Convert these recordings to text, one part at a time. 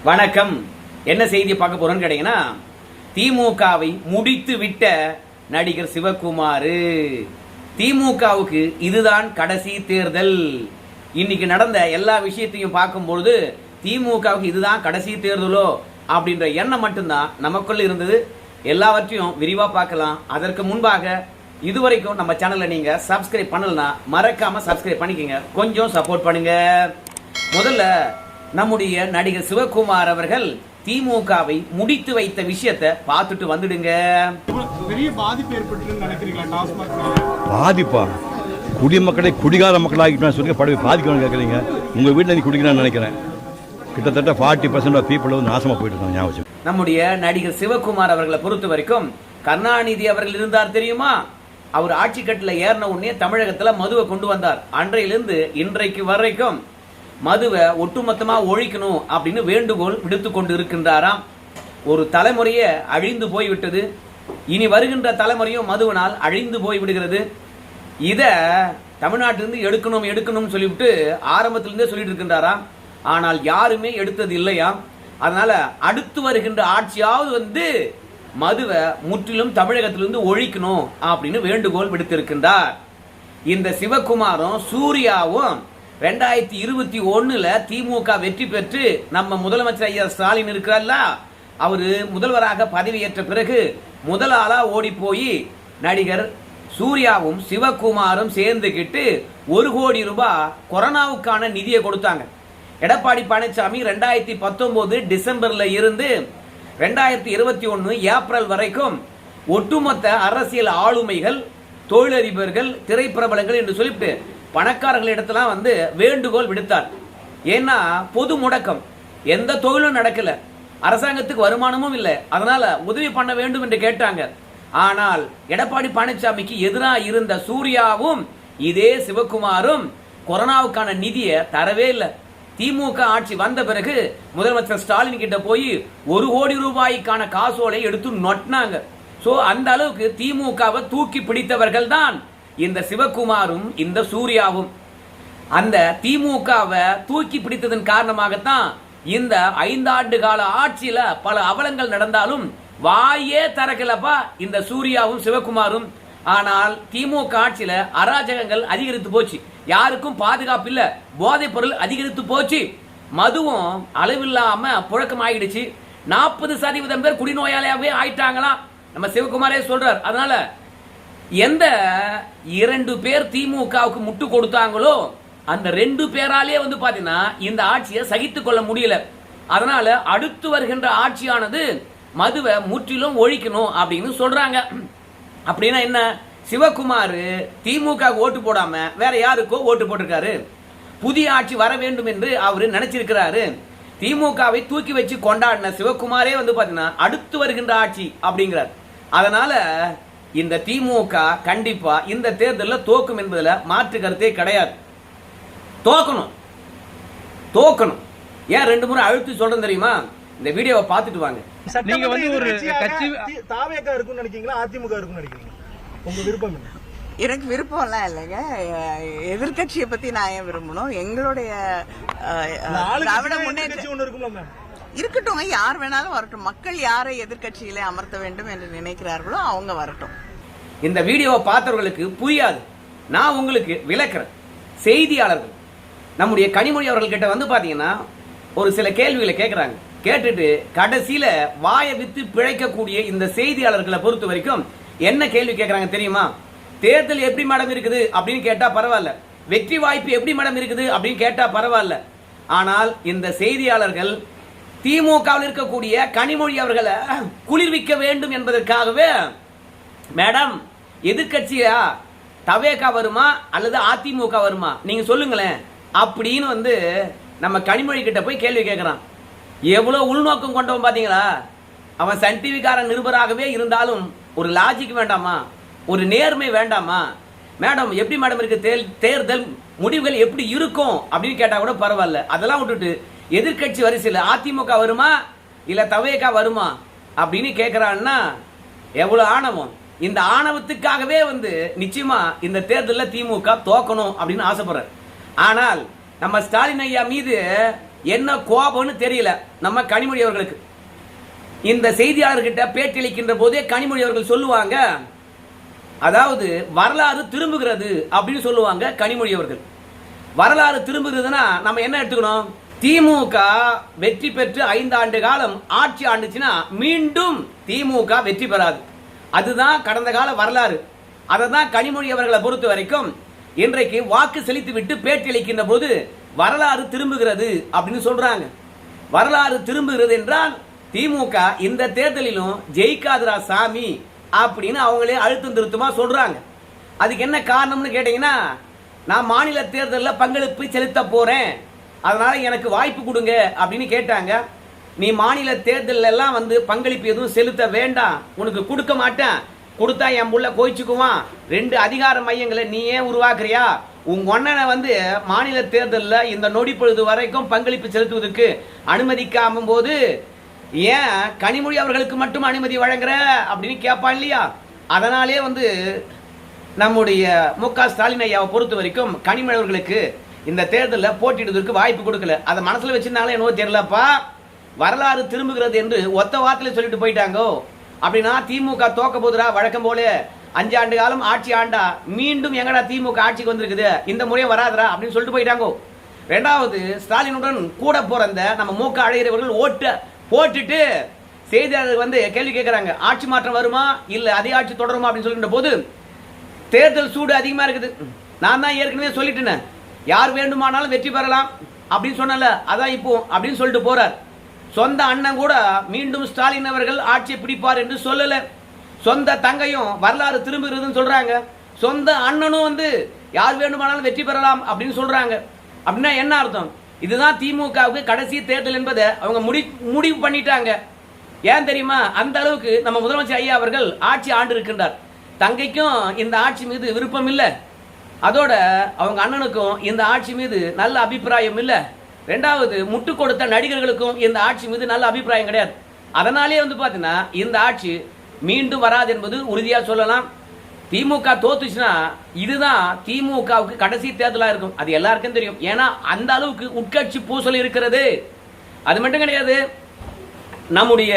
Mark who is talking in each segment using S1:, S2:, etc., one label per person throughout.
S1: வணக்கம். என்ன செய்தி பார்க்க போறோம்னு கேட்டீங்கன்னா, திமுகவை முடித்து விட்ட நடிகர் சிவகுமார். திமுகவுக்கு இதுதான் கடைசி தேர்தல். இன்னைக்கு நடந்த எல்லா விஷயத்தையும் பார்க்கும்பொழுது திமுகவுக்கு இதுதான் கடைசி தேர்தலோ அப்படின்ற எண்ணம் மட்டும்தான் நமக்குள்ள இருந்தது. எல்லாவற்றையும் விரிவா பார்க்கலாம். அதற்கு முன்பாக இதுவரைக்கும் நம்ம சேனலை நீங்க சப்ஸ்கிரைப் பண்ணலனா மறக்காம சப்ஸ்கிரைப் பண்ணிக்கங்க. கொஞ்சம் சப்போர்ட் பண்ணுங்க. முதல்ல நம்முடைய நடிகர் சிவகுமார் அவர்கள் திமுகவை முடித்து வைத்த விஷயத்தை பார்த்துட்டு வந்துடுங்க.
S2: பெரிய பாதிப்பு ஏற்பட்டு நினைக்கிறீங்களா?
S3: பாதிப்பா? குடிமக்களை குடிகார மக்களாகிட்டு சொல்லி பாதிக்கணும்னு கேட்குறீங்க. உங்கள் வீட்டில் நீ குடிக்கிறான்னு நினைக்கிறேன். கிட்டத்தட்ட 40% ஆஃப் பீப்புள் வந்து நாசமாக போயிட்டு இருக்காங்க. ஞாபகம்.
S1: நம்முடைய நடிகர் சிவகுமார் அவர்களை பொறுத்த வரைக்கும் கருணாநிதி அவர்கள் இருந்தார் தெரியுமா? அவர் ஆட்சி கட்டில ஏறின உடனே தமிழகத்துல மதுவை கொண்டு வந்தார். அன்றையிலிருந்து இன்றைக்கு வரைக்கும் மதுவை ஒட்டுமொத்தமா ஒழிக்கணும் அப்படின்னு வேண்டுகோள் விடுத்து கொண்டு இருக்கின்றாராம். ஒரு தலைமுறையே அழிந்து போய்விட்டது. இனி வருகின்ற தலைமுறையும் மதுவினால் அழிந்து போய் விடுகிறது. இத தமிழ்நாட்டிலிருந்து எடுக்கணும் சொல்லிவிட்டு ஆரம்பத்திலிருந்தே சொல்லிட்டு இருக்கின்றாராம். ஆனால் யாருமே எடுத்தது இல்லையா. அதனால அடுத்து வருகின்ற ஆட்சியாவது வந்து மதுவை முற்றிலும் தமிழகத்திலிருந்து ஒழிக்கணும் அப்படின்னு வேண்டுகோள் விடுத்திருக்கின்றார். இந்த சிவகுமாரும் சூர்யாவும் 2021 திமுக வெற்றி பெற்று நம்ம முதலமைச்சர் ஐயா ஸ்டாலின் இருக்கிறார்ல, அவரு முதல்வராக பதவியேற்ற பிறகு முதல் ஆளா ஓடி போய் நடிகர் சூர்யாவும் சிவகுமாரும் சேர்ந்துகிட்டு 1 கோடி ரூபாய் கொரோனாவுக்கான நிதியை கொடுத்தாங்க. எடப்பாடி பழனிசாமி 2019 டிசம்பர்ல இருந்து 2021 ஏப்ரல் வரைக்கும் ஒட்டுமொத்த அரசியல் ஆளுமைகள், தொழிலதிபர்கள், திரைப்பிரபலங்கள் என்று சொல்லிட்டு பணக்காரர்களிடத்தெல்லாம் வந்து வேண்டுகோள் விடுத்தார். ஏன்னா பொது முடக்கம், எந்த தொழிலும் நடக்கல, அரசாங்கத்துக்கு வருமானமும் இல்லை, அதனால உதவி பண்ண வேண்டும் என்று கேட்டாங்க. ஆனால் எடப்பாடி பழனிசாமிக்கு எதிராக இருந்த சூர்யாவும் இதே சிவகுமாரும் கொரோனாவுக்கான நிதியை தரவே இல்லை. திமுக ஆட்சி வந்த பிறகு முதலமைச்சர் ஸ்டாலின் கிட்ட போய் 1 கோடி ரூபாய்க்கான காசோலை எடுத்து நொட்டினாங்க. சோ அந்த அளவுக்கு திமுகவை தூக்கி பிடித்தவர்கள் தான் இந்த சிவகுமாரும் இந்த சூர்யாவும். அந்த திமுகவை தூக்கி பிடித்ததன் காரணமாகத்தான் இந்த 5 ஆண்டு கால ஆட்சியில பல அவலங்கள் நடந்தாலும் வாயே திறக்கலப்பா இந்த சூர்யாவும் சிவகுமாரும். ஆனால் திமுக ஆட்சியில அராஜகங்கள் அதிகரித்து போச்சு. யாருக்கும் பாதுகாப்பு இல்ல, போதைப் பொருள் அதிகரித்து போச்சு, மதுவும் அளவில்லாம புழக்கம் ஆயிடுச்சு. 40% பேர் குடிநோயாளியாவே ஆயிட்டாங்களாம். நம்ம சிவகுமாரே சொல்றார். அதனால எந்த 2 பேர் திமுகவுக்கு முட்டு கொடுத்தாங்களோ அந்த 2 பேராலே வந்து பாத்தீங்கன்னா இந்த ஆட்சியை சகித்துக் கொள்ள முடியல. அதனால அடுத்து வருகின்ற ஆட்சியானது மதுவை முற்றிலும் ஒழிக்கணும் அப்படின்னு சொல்றாங்க. அப்படின்னா என்ன? சிவகுமார் திமுக ஓட்டு போடாம வேற யாருக்கோ ஓட்டு போட்டிருக்காரு. புதிய ஆட்சி வர வேண்டும் என்று அவரு நினைச்சிருக்கிறாரு. திமுகவை தூக்கி வச்சு கொண்டாடின சிவகுமாரே வந்து பாத்தீங்கன்னா அடுத்து வருகின்ற ஆட்சி அப்படிங்கிறார். அதனால இந்த திமுக கண்டிப்பா இந்த தேர்தலில் தோக்கும் என்பதுல மாற்று கருத்தே கிடையாது. தோக்கணும். ஏன் 2 முறை அழுத்தி சொல்றேன் தெரியுமா? இந்த வீடியோவை பார்த்துட்டு வாங்க.
S2: நீங்க வந்து ஒரு கட்சி தாவேகா இருக்குன்னு நினைக்கிறீங்களா, அதிமுக இருக்குன்னு நினைக்கிறீங்களா? உங்க விருப்பம் என்ன?
S4: எனக்கு விருப்பம்லாம் இல்லைங்க. எதிர்கட்சியை பத்தி நான் ஏன் விரும்பணும்? எங்களுடைய திராவிட முன்னேற்ற இருக்கட்டும், யார் வேணாலும் வரட்டும். மக்கள் யாரை எதிர்கட்சியிலே அமர்த்த வேண்டும் என்று நினைக்கிறார்களோ அவங்க வரட்டும்.
S1: இந்த வீடியோவை பார்த்தவர்களுக்கு புரியாது, நான் உங்களுக்கு விளக்குறேன். செய்தியாளர்கள் நம்முடைய கனிமொழி அவர்கள் கிட்ட வந்து பாத்தீங்கன்னா ஒரு சில கேள்விகளை கேட்கிறாங்க. கேட்டுட்டு கடைசியில வாயை வித்து பிழைக்கக்கூடிய இந்த செய்தியாளர்களை பொறுத்த வரைக்கும் என்ன கேள்வி கேட்கறாங்க தெரியுமா? தேர்தல் எப்படி மேடம் இருக்குது அப்படின்னு கேட்டா பரவாயில்ல, வெற்றி வாய்ப்பு எப்படி மேடம் இருக்குது அப்படின்னு கேட்டா பரவாயில்ல. ஆனால் இந்த செய்தியாளர்கள் திமுகவில் இருக்கக்கூடிய கனிமொழி அவர்களை குளிர்விக்க வேண்டும் என்பதற்காகவே, மேடம் எதிர்கட்சியா தவேகா வருமா அல்லது அதிமுக வருமா நீங்க சொல்லுங்களேன் அப்படின்னு வந்து நம்ம கனிமொழி கிட்ட போய் கேள்வி கேட்கிறான். எவ்வளவு உள்நோக்கம் கொண்டவன் பாத்தீங்களா? அவன் சன் டிவிக்காரன் நிருபராகவே இருந்தாலும் ஒரு லாஜிக் வேண்டாமா? ஒரு நேர்மை வேண்டாமா? மேடம் எப்படி மேடம் இருக்கு தேர்தல் முடிவுகள் எப்படி இருக்கும் அப்படின்னு கேட்டா கூட பரவாயில்ல. அதெல்லாம் விட்டுட்டு எதிர்கட்சி வரிசையில் அதிமுக வருமா இல்ல தவேகா வருமா அப்படின்னு கேட்கிறான்னா எவ்வளவு ஆணவம்! இந்த ஆணவத்துக்காகவே வந்து நிச்சயமா இந்த தேர்தலில் திமுக தோக்கணும் அப்படின்னு ஆசைப்படுறார். ஆனால் நம்ம ஸ்டாலின் ஐயா மீது என்ன கோபம்னு தெரியல நம்ம கனிமொழி அவர்களுக்கு. இந்த செய்தியாளர்கிட்ட பேட்டியளிக்கின்ற போதே கனிமொழி அவர்கள் சொல்லுவாங்க, அதாவது வரலாறு திரும்புகிறது அப்படின்னு சொல்லுவாங்க கனிமொழி அவர்கள். வரலாறு திரும்புகிறதுனா நம்ம என்ன எடுத்துக்கணும்? திமுக வெற்றி பெற்று 5 ஆண்டு காலம் ஆட்சி ஆண்டுச்சுன்னா மீண்டும் திமுக வெற்றி பெறாது. அதுதான் கடந்த கால வரலாறு. அதை தான் கனிமொழி அவர்களை பொறுத்த வரைக்கும் இன்றைக்கு வாக்கு செலுத்தி விட்டு பேட்டியளிக்கின்ற போது வரலாறு திரும்புகிறது அப்படின்னு சொல்றாங்க. வரலாறு திரும்புகிறது என்றால் திமுக இந்த தேர்தலிலும் ஜெயிக்காதுரா சாமி அப்படின்னு அவங்களே அழுத்தம் திருத்தமா சொல்றாங்க. அதுக்கு என்ன காரணம்னு கேட்டீங்கன்னா, நான் மாநில தேர்தலில் பங்களிப்பு செலுத்த போறேன், அதனால எனக்கு வாய்ப்பு கொடுங்க அப்படின்னு கேட்டாங்க. நீ மாநில தேர்தல் எல்லாம் பங்களிப்பு எதுவும் செலுத்த வேண்டாம், உனக்கு கொடுக்க மாட்டேன், கொடுத்தா என் புள்ள கோயிச்சுக்குவான், 2 அதிகார மையங்களை நீ ஏன் உருவாக்குறியா, உங்க அண்ணனை மாநில தேர்தலில் இந்த நொடி பொழுது வரைக்கும் பங்களிப்பு செலுத்துவதற்கு அனுமதிக்காம போது ஏன் கனிமொழி அவர்களுக்கு மட்டும் அனுமதி வழங்குற அப்படின்னு கேட்பான் இல்லையா. அதனாலே நம்முடைய மு.க. ஸ்டாலின் ஐயாவை பொறுத்த வரைக்கும் கனிமொழி அவர்களுக்கு இந்த தேர்தலில் போட்டியிடுவதற்கு வாய்ப்பு கொடுக்கல. அதை மனசுல வச்சிருந்தாலும் என்னவோ தெரியலப்பா. வரலாறு திரும்புகிறது என்று ஒத்த வார்த்தையில சொல்லிட்டு போயிட்டாங்க. அப்படின்னா திமுக தோக்க போதுரா, வழக்கம் போல 5 ஆண்டு காலம் ஆட்சி ஆண்டா மீண்டும் எங்கடா திமுக ஆட்சிக்கு வந்திருக்குது, இந்த முறையே வராதரா அப்படின்னு சொல்லிட்டு போயிட்டாங்க. 2வது, ஸ்டாலினுடன் கூட பிறந்த நம்ம மு.க. அழகிரிவர்கள் ஓட்டு போட்டுட்டு செய்தியாளர்கள் கேள்வி கேட்கிறாங்க, ஆட்சி மாற்றம் வருமா இல்ல அதே ஆட்சி தொடருமா அப்படின்னு சொல்லின்ற போது தேர்தல் சூடு அதிகமா இருக்குது, நான் தான் ஏற்கனவே சொல்லிட்டேன், யார் வேண்டுமானாலும் வெற்றி பெறலாம் அப்படின்னு சொன்னல, அதான் இப்போ அப்படின்னு சொல்லிட்டு போறார். சொந்த அண்ணன் கூட மீண்டும் ஸ்டாலின் அவர்கள் ஆட்சியை பிடிப்பார் என்று சொல்லல. சொந்த தங்கையும் வரலாறு திரும்புகிறதுன்னு சொல்றாங்க. சொந்த அண்ணனும் யார் வேண்டுமானாலும் வெற்றி பெறலாம் அப்படின்னு சொல்றாங்க. அப்படின்னா என்ன அர்த்தம்? இதுதான் திமுகவுக்கு கடைசி தேர்தல் என்பதை அவங்க முடிவு பண்ணிட்டாங்க. ஏன் தெரியுமா? அந்த அளவுக்கு நம்ம முதலமைச்சர் ஐயா அவர்கள் ஆட்சி ஆண்டு இருக்கின்றார். தங்கைக்கும் இந்த ஆட்சி மீது விருப்பம் இல்லை, அதோட அவங்க அண்ணனுக்கும் இந்த ஆட்சி மீது நல்ல அபிப்பிராயம் இல்லை. 2வது, முட்டு கொடுத்த நடிகர்களுக்கும் இந்த ஆட்சி மீது நல்ல அபிப்பிராயம் கிடையாது. அதனாலே பாத்தீங்கன்னா இந்த ஆட்சி மீண்டும் வராது என்பது உறுதியா சொல்லலாம். திமுக தோத்துச்சுன்னா இதுதான் திமுகவுக்கு கடைசி தேர்தலா இருக்கும், அது எல்லாருக்கும் தெரியும். ஏன்னா அந்த அளவுக்கு உட்கட்சி பூசல் இருக்கிறது. அது மட்டும் கிடையாது, நம்முடைய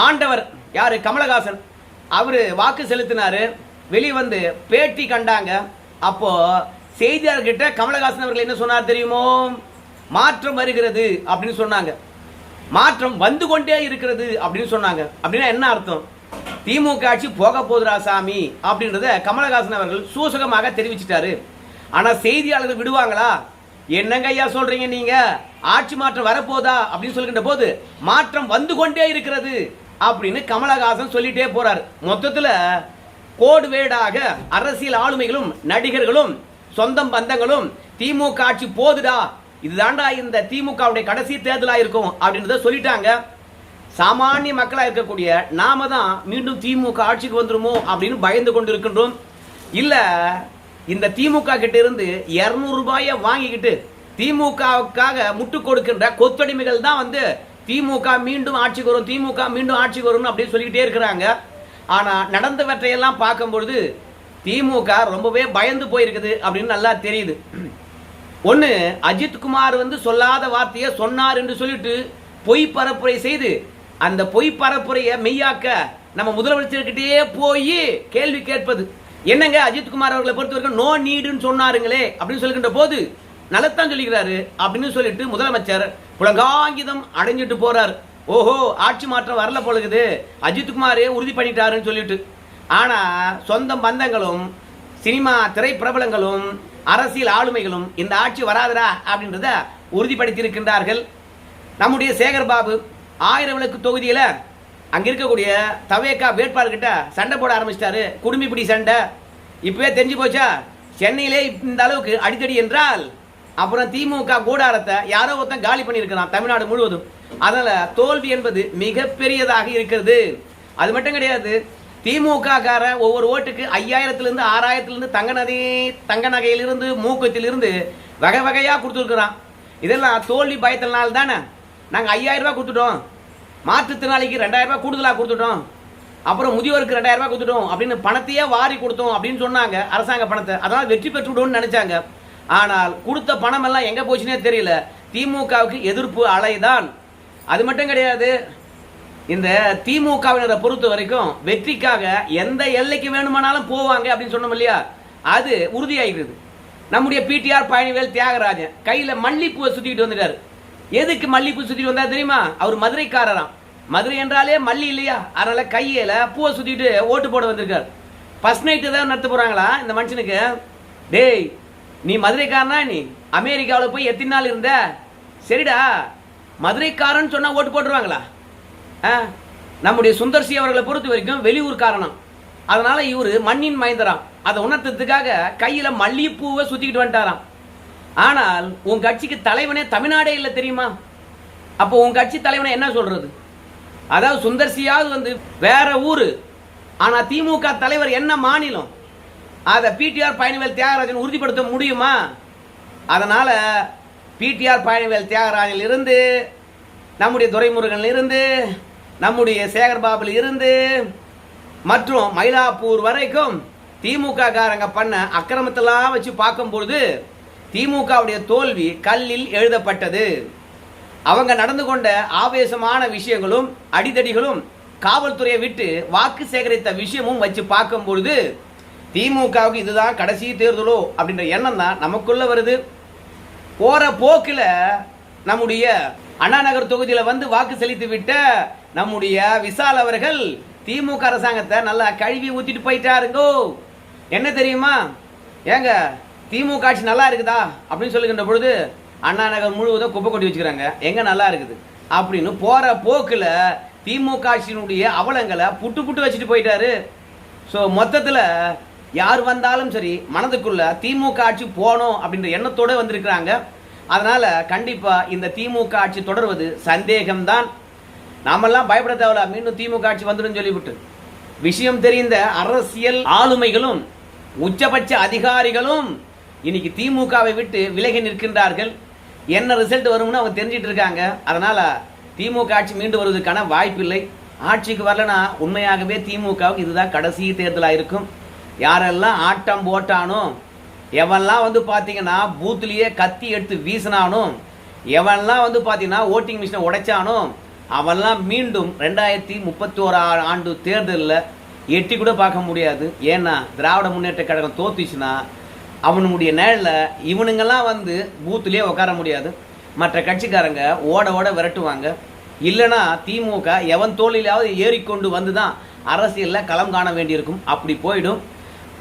S1: ஆண்டவர் யாரு, கமலஹாசன், அவரு வாக்கு செலுத்தினாரு, வெளியே பேட்டி கண்டாங்க. அப்போ செய்தியாளர்கிட்ட கமலஹாசன் அவர்கள் என்ன சொன்னார் தெரியுமோ? மாற்றம் வருகிறது அப்படின்னு சொன்னாங்க, மாற்றம் வந்து கொண்டே இருக்கிறது அப்படின்னு சொன்னாங்க. அப்படின்னா என்ன அர்த்தம்? திமுக ஆட்சி போக போதுரா சாமி அப்படின்றத கமலஹாசன் அவர்கள் சூசகமாக தெரிவிச்சிட்டாரு. ஆனா செய்தியாளர்கள் விடுவாங்களா? என்னங்க ஐயா சொல்றீங்க நீங்க, ஆட்சி மாற்றம் வரப்போதா அப்படின்னு சொல்கின்ற போது மாற்றம் வந்து கொண்டே இருக்கிறது அப்படின்னு கமலஹாசன் சொல்லிட்டே போறாரு. மொத்தத்துல கோடு வேடாக அரசியல் ஆளுமைகளும் நடிகர்களும் சொந்தம் பந்தங்களும் திமுக ஆட்சி போதுடா, இதுதாண்டா இந்த திமுகவுடைய கடைசி தேர்தலா இருக்கும் அப்படின்றத சொல்லிட்டாங்க. சாமானிய மக்களா இருக்கக்கூடிய நாம தான் மீண்டும் திமுக ஆட்சிக்கு வந்துருமோ அப்படின்னு பயந்து கொண்டு இருக்கின்றோம். இல்ல இந்த திமுக கிட்ட இருந்து 200 ரூபாயை வாங்கிக்கிட்டு திமுகவுக்காக முட்டு கொடுக்கின்ற கொத்தடிமைகள் தான் திமுக மீண்டும் ஆட்சிக்கு வரும், திமுக மீண்டும் ஆட்சிக்கு வரும் அப்படின்னு சொல்லிக்கிட்டே இருக்கிறாங்க. ஆனா நடந்தவற்றையெல்லாம் பார்க்கும்பொழுது திமுக ரொம்பவே பயந்து போயிருக்குது அப்படின்னு நல்லா தெரியுது. ஒன்னு, அஜித்குமார் சொல்லாத வார்த்தையை சொன்னார் என்று சொல்லிட்டு பொய் பரப்புரை செய்து அந்த பொய் பரப்புரையை மெய்யாக்க நம்ம முதலமைச்சர்கிட்டே போய் கேள்வி கேட்பது. என்னங்க அஜித்குமார் அவர்களை பொறுத்த வரைக்கும் நோ நீடுன்னு சொன்னாருங்களே அப்படின்னு சொல்லுகின்ற போது நல்லத்தான் சொல்லிக்கிறாரு அப்படின்னு சொல்லிட்டு முதலமைச்சர் புலங்காங்கிதம் அடைஞ்சிட்டு போறாரு. ஓஹோ, ஆட்சி மாற்றம் வரல போலுக்குது, அஜித்குமாரே உறுதி பண்ணிட்டாருன்னு சொல்லிட்டு. ஆனா சொந்தம் பந்தங்களும் சினிமா திரைப்பிரபலங்களும் அரசியல் ஆளுமைகளும் இந்த ஆட்சி வராதரா அப்படின்றத உறுதிப்படுத்தி இருக்கின்றார்கள். நம்முடைய சேகர் பாபு 1000 விளக்கு தொகுதியில அங்க இருக்கக்கூடிய தவேகா வேட்பாளர்கிட்ட சண்டை போட ஆரம்பிச்சிட்டாரு, குடும்பிப்பிடி சண்டை. இப்பவே தெரிஞ்சு போச்சா சென்னையிலே இந்த அளவுக்கு அடித்தடி என்றால் அப்புறம் திமுக கூடாரத்தை யாரோ ஒருத்தன் காலி பண்ணியிருக்கிறான் தமிழ்நாடு முழுவதும். அதனால தோல்வி என்பது மிக பெரியதாக இருக்கிறது. அது மட்டும் கிடையாது, திமுக கார ஒவ்வொரு ஓட்டுக்கு 5000 6000 தங்க நகையிலிருந்து மூக்கத்திலிருந்து வகை வகையா கொடுத்துருக்குறான். இதெல்லாம் தோல்வி பயத்தினால தானே. நாங்க 5000 ரூபாய் கொடுத்துட்டோம், மாற்றுத்திறனாளிக்கு 2000 ரூபாய் கூடுதலா கொடுத்துட்டோம், அப்புறம் முதியோருக்கு 2000 ரூபாய் கொடுத்துட்டோம் அப்படின்னு பணத்தையே வாரி கொடுத்தோம் அப்படின்னு சொன்னாங்க, அரசாங்க பணத்தை. அதனால வெற்றி பெற்று விடுவோம்னு நினைச்சாங்க. ஆனால் கொடுத்த பணம் எல்லாம் எங்க போச்சுன்னே தெரியல. திமுகவுக்கு எதிர்ப்பு அலைதான். அது மட்டும் கிடையாது, இந்த திமுகவினரை பொறுத்த வரைக்கும் வெற்றிக்காக எந்த எல்லைக்கு வேணுமானாலும் போவாங்க அப்படின்னு சொன்னோம் இல்லையா, அது உறுதியாகிறது. நம்முடைய பிடிஆர் பழனிவேல் தியாகராஜன் கையில மல்லிப்பூவை சுத்திட்டு வந்துட்டாரு. எதுக்கு மல்லிப்பூ சுத்திட்டு வந்தா தெரியுமா? அவர் மதுரைக்காரராம். மதுரை என்றாலே மல்லி இல்லையா, அதனால கையில பூவை சுத்திட்டு ஓட்டு போட வந்திருக்காரு. ஃபர்ஸ்ட் நைட்டு தான் நடத்த போறாங்களா இந்த மனுஷனுக்கு? டேய், நீ மதுரைக்காரனா? நீ அமெரிக்காவில் போய் எத்தனை நாள் இருந்த? சரிடா, மதுரைக்காரன் சொன்னா ஓட்டு போட்டுருவாங்களா? நம்முடைய சுந்தர்சி அவர்களை பொறுத்த வரைக்கும் வெளியூர் காரணம். அதனால இவரு மண்ணின் மைந்தராம். அதை உணர்த்ததுக்காக கையில மல்லிகைப்பூவை சுத்திக்கிட்டு வந்துட்டாராம். ஆனால் உன் கட்சிக்கு தலைவனே தமிழ்நாடே இல்லை தெரியுமா? அப்போ உன் கட்சி தலைவனை என்ன சொல்றது? அதாவது சுந்தர்சியாவது வந்து வேற ஊரு, ஆனா திமுக தலைவர் என்ன மாநிலம்? அதை பிடிஆர் பழனிவேல் தியாகராஜன் உறுதிப்படுத்த முடியுமா? அதனால பிடிஆர் பழனிவேல் தியாகராஜனில் இருந்து, நம்முடைய துரைமுருகனில் இருந்து, நம்முடைய சேகர்பாபுல இருந்து மற்றும் மயிலாப்பூர் வரைக்கும் திமுக காரங்க பண்ண அக்கிரமத்தெல்லாம் வச்சு பார்க்கும்பொழுது திமுகவுடைய தோல்வி கல்லில் எழுதப்பட்டது. அவங்க நடந்து கொண்ட ஆவேசமான விஷயங்களும் அடிதடிகளும் காவல்துறையை விட்டு வாக்கு சேகரித்த விஷயமும் வச்சு பார்க்கும் பொழுது திமுகவுக்கு இதுதான் கடைசி தேர்தலோ அப்படின்ற எண்ணம் தான் நமக்குள்ள வருது. போற போக்கில் நம்முடைய அண்ணா நகர் தொகுதியில் வந்து வாக்கு செலுத்தி விட்ட நம்முடைய விசால் அவர்கள் திமுக அரசாங்கத்தை நல்லா கழுவி ஊத்திட்டு போயிட்டாருங்கோ. என்ன தெரியுமா? ஏங்க, திமுக ஆட்சி நல்லா இருக்குதா அப்படின்னு சொல்லுகின்ற பொழுது அண்ணா நகர் முழுவதும் குப்பை கொட்டி வச்சுக்கிறாங்க. எங்க நல்லா இருக்குது அப்படின்னு போற போக்குல திமுக ஆட்சியினுடைய அவலங்களை புட்டு புட்டு வச்சுட்டு போயிட்டாரு. ஸோ மொத்தத்தில் யார் வந்தாலும் சரி மனதுக்குள்ள திமுக ஆட்சி போனோம் அப்படின்ற எண்ணத்தோடு வந்திருக்கிறாங்க. அதனால கண்டிப்பா இந்த திமுக ஆட்சி தொடர்வது சந்தேகம்தான். நாமெல்லாம் பயப்பட தேவையில்ல, மீண்டும் திமுக ஆட்சி வந்துடும் சொல்லிவிட்டு. விஷயம் தெரிந்த அரசியல் ஆளுமைகளும் உச்சபட்ச அதிகாரிகளும் இன்னைக்கு திமுகவை விட்டு விலகி நிற்கின்றார்கள். என்ன ரிசல்ட் வரும்னு அவங்க தெரிஞ்சிட்டு இருக்காங்க. அதனால திமுக ஆட்சி மீண்டு வருவதற்கான வாய்ப்பில்லை. ஆட்சிக்கு வரலனா உண்மையாகவே திமுகவுக்கு இதுதான் கடைசி தேர்தலாக இருக்கும். யாரெல்லாம் ஆட்டம் போட்டானோ, எவன்லாம் வந்து பார்த்தீங்கன்னா பூத்துலேயே கத்தி எடுத்து வீசினானோ, எவன்லாம் வந்து பார்த்தீங்கன்னா ஓட்டிங் மிஷினை உடைச்சானோ, அவெல்லாம் மீண்டும் 2031 ஆண்டு தேர்தலில் எட்டி கூட பார்க்க முடியாது. ஏன்னா திராவிட முன்னேற்ற கழகம் தோத்துச்சுன்னா அவனுடைய நேரில் இவனுங்கெல்லாம் வந்து பூத்துலேயே உட்கார முடியாது. மற்ற கட்சிக்காரங்க ஓட ஓட விரட்டுவாங்க. இல்லைனா திமுக எவன் தோளிலாவது ஏறிக்கொண்டு வந்து தான் அரசியலில் களம் காண வேண்டியிருக்கும். அப்படி போயிடும்.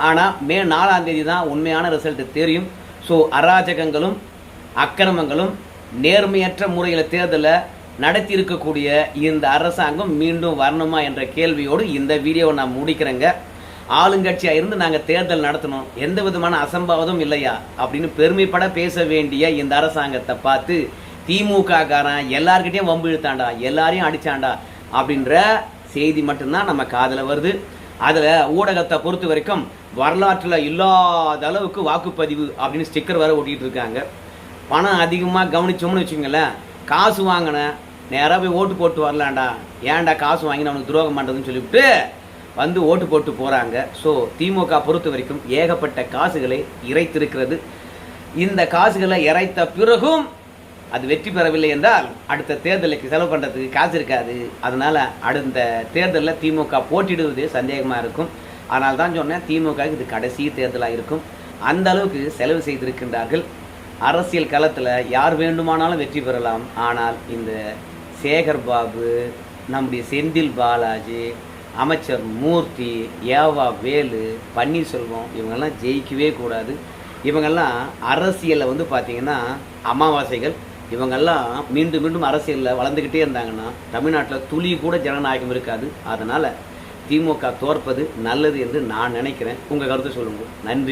S1: ஆனால் மே 4ஆம் தேதி தான் உண்மையான ரிசல்ட் தெரியும். ஸோ அராஜகங்களும் அக்கிரமங்களும் நேர்மையற்ற முறையில் தேர்தலை நடத்தி இருக்கக்கூடிய இந்த அரசாங்கம் மீண்டும் வரணுமா என்ற கேள்வியோடு இந்த வீடியோவை நான் முடிக்கிறேங்க. ஆளுங்கட்சியாக இருந்து நாங்கள் தேர்தல் நடத்தணும், எந்த விதமான அசம்பாவதும் இல்லையா அப்படின்னு பெருமைப்பட பேச வேண்டிய இந்த அரசாங்கத்தை பார்த்து திமுக காரன் எல்லார்கிட்டையும் வம்பு இழுத்தாண்டா, எல்லாரையும் அடிச்சாண்டா அப்படின்ற செய்தி மட்டும்தான் நம்ம காதில் வருது. அதில் ஊடகத்தை பொறுத்த வரைக்கும் வரலாற்றில் இல்லாத அளவுக்கு வாக்குப்பதிவு அப்படின்னு ஸ்டிக்கர் வேற ஒட்டிகிட்டு இருக்காங்க. பணம் அதிகமாக கவனிச்சோம்னு வச்சுக்கோங்களேன், காசு வாங்கின நேராக போய் ஓட்டு போட்டு வரலாண்டா, ஏன்டா காசு வாங்கின அவனுக்கு துரோகம் பண்ணுறதுன்னு சொல்லிவிட்டு வந்து ஓட்டு போட்டு போகிறாங்க. ஸோ திமுக பொறுத்த வரைக்கும் ஏகப்பட்ட காசுகளை இறைத்திருக்கிறது. இந்த காசுகளை இறைத்த பிறகும் அது வெற்றி பெறவில்லை என்றால் அடுத்த தேர்தலுக்கு செலவு பண்ணுறதுக்கு காசு இருக்காது. அதனால் அடுத்த தேர்தலில் திமுக போட்டிடுவது சந்தேகமாக இருக்கும். ஆனால் தான் சொன்னேன், திமுக இது கடைசி தேர்தலாக இருக்கும். அந்த அளவுக்கு செலவு செய்திருக்கின்றார்கள். அரசியல் களத்தில் யார் வேண்டுமானாலும் வெற்றி பெறலாம். ஆனால் இந்த சேகர் பாபு, நம்முடைய செந்தில் பாலாஜி, அமைச்சர் மூர்த்தி, ஏவா வேலு, பன்னீர்செல்வம் இவங்கெல்லாம் ஜெயிக்கவே கூடாது. இவங்கெல்லாம் அரசியலில் வந்து பார்த்திங்கன்னா அமாவாசைகள். இவங்கெல்லாம் மீண்டும் மீண்டும் அரசியலில் வளர்ந்துக்கிட்டே இருந்தாங்கன்னா தமிழ்நாட்டில் துளி கூட ஜனநாயகம் இருக்காது. அதனால் திமுக தோற்பது நல்லது என்று நான் நினைக்கிறேன். உங்கள் கருத்து சொல்லுங்கள். நன்றி.